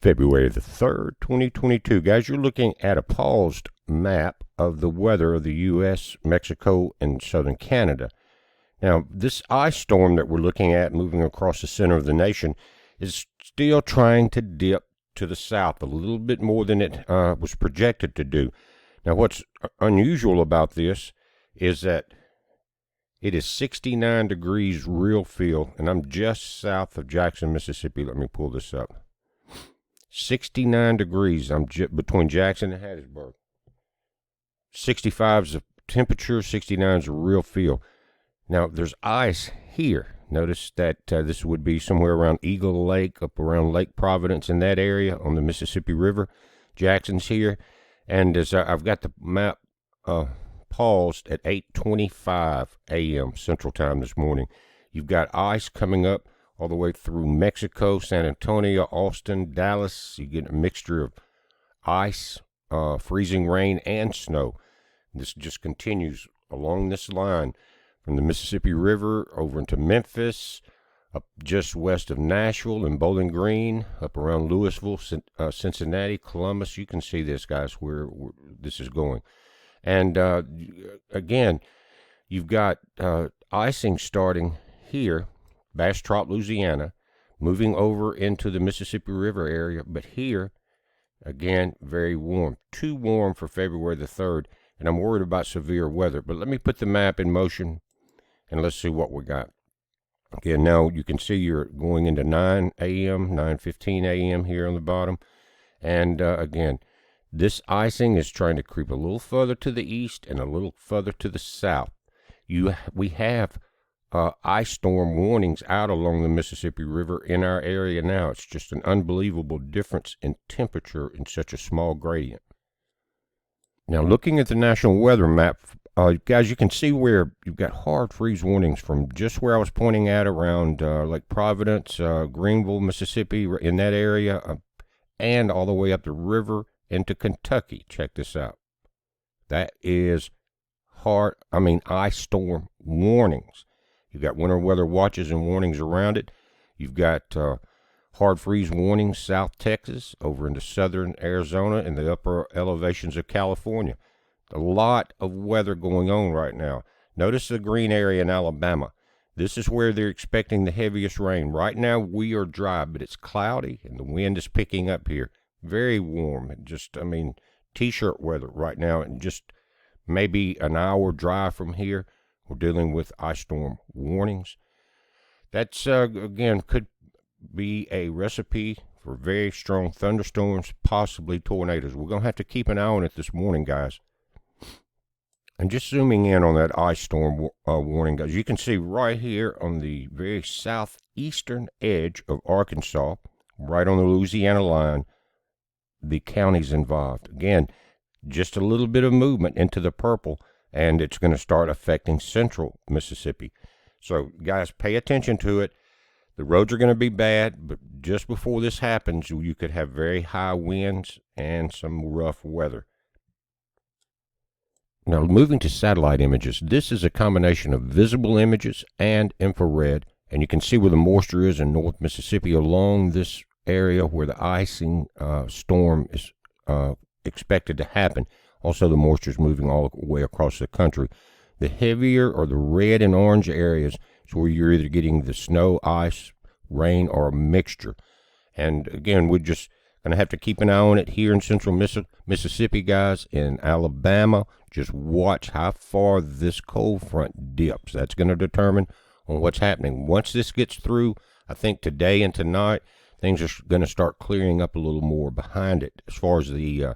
February the 3rd, 2022. Guys, you're looking at a paused map of the weather of the U.S., Mexico, and southern Canada. Now, this ice storm that we're looking at moving across the center of the nation is still trying to dip to the south a little bit more than it was projected to do. Now, what's unusual about this is that it is 69 degrees real feel, and I'm just south of Jackson, Mississippi. Let me pull this up. 69 degrees. I'm between Jackson and Hattiesburg. 65 is the temperature, 69 is the real feel. Now, there's ice here. Notice that this would be somewhere around Eagle Lake, up around Lake Providence in that area on the Mississippi River. Jackson's here. And as I've got the map paused at 8:25 a.m. Central Time this morning. You've got ice coming up all the way through Mexico, San Antonio, Austin, Dallas. You get a mixture of ice, freezing rain, and snow. This just continues along this line from the Mississippi River over into Memphis, up just west of Nashville and Bowling Green, up around Louisville, Cincinnati, Columbus. You can see this, guys, where this is going. And again, you've got icing starting here, Bastrop, Louisiana, moving over into the Mississippi River area. But here, again, very warm. Too warm for February the 3rd, and I'm worried about severe weather. But let me put the map in motion, and let's see what we got. Again, now you can see you're going into 9 a.m., 9:15 a.m. here on the bottom. And again, this icing is trying to creep a little further to the east and a little further to the south. We have ice storm warnings out along the Mississippi River in our area now. It's just an unbelievable difference in temperature in such a small gradient. Now, looking at the national weather map, guys, you can see where you've got hard freeze warnings from just where I was pointing at around Lake Providence, Greenville, Mississippi, in that area, and all the way up the river into Kentucky. Check this out. That is ice storm warnings. You've got winter weather watches and warnings around it. You've got hard freeze warnings South Texas over into southern Arizona and the upper elevations of California. A lot of weather going on right now. Notice the green area in Alabama. This is where they're expecting the heaviest rain. Right now we are dry, but it's cloudy and the wind is picking up here. Very warm. T-shirt weather right now, and just maybe an hour drive from here, we're dealing with ice storm warnings. That's, again, could be a recipe for very strong thunderstorms, possibly tornadoes. We're going to have to keep an eye on it this morning, guys. And just zooming in on that ice storm warning, guys, you can see right here on the very southeastern edge of Arkansas, right on the Louisiana line, the counties involved. Again, just a little bit of movement into the purple, and it's going to start affecting central Mississippi. So, guys, pay attention to it. The roads are going to be bad, but just before this happens, you could have very high winds and some rough weather. Now, moving to satellite images, this is a combination of visible images and infrared, and you can see where the moisture is in North Mississippi along this area where the icing storm is expected to happen. Also, the moisture is moving all the way across the country. The heavier or the red and orange areas is where you're either getting the snow, ice, rain, or a mixture. And again, we're just going to have to keep an eye on it here in central Mississippi, guys. In Alabama, just watch how far this cold front dips. That's going to determine on what's happening. Once this gets through, I think today and tonight, things are going to start clearing up a little more behind it as far as the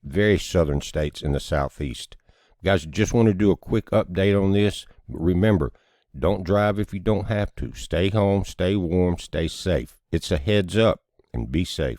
very southern states in the southeast. Guys, just want to do a quick update on this. Remember, don't drive if you don't have to. Stay home, stay warm, stay safe. It's a heads up, and be safe.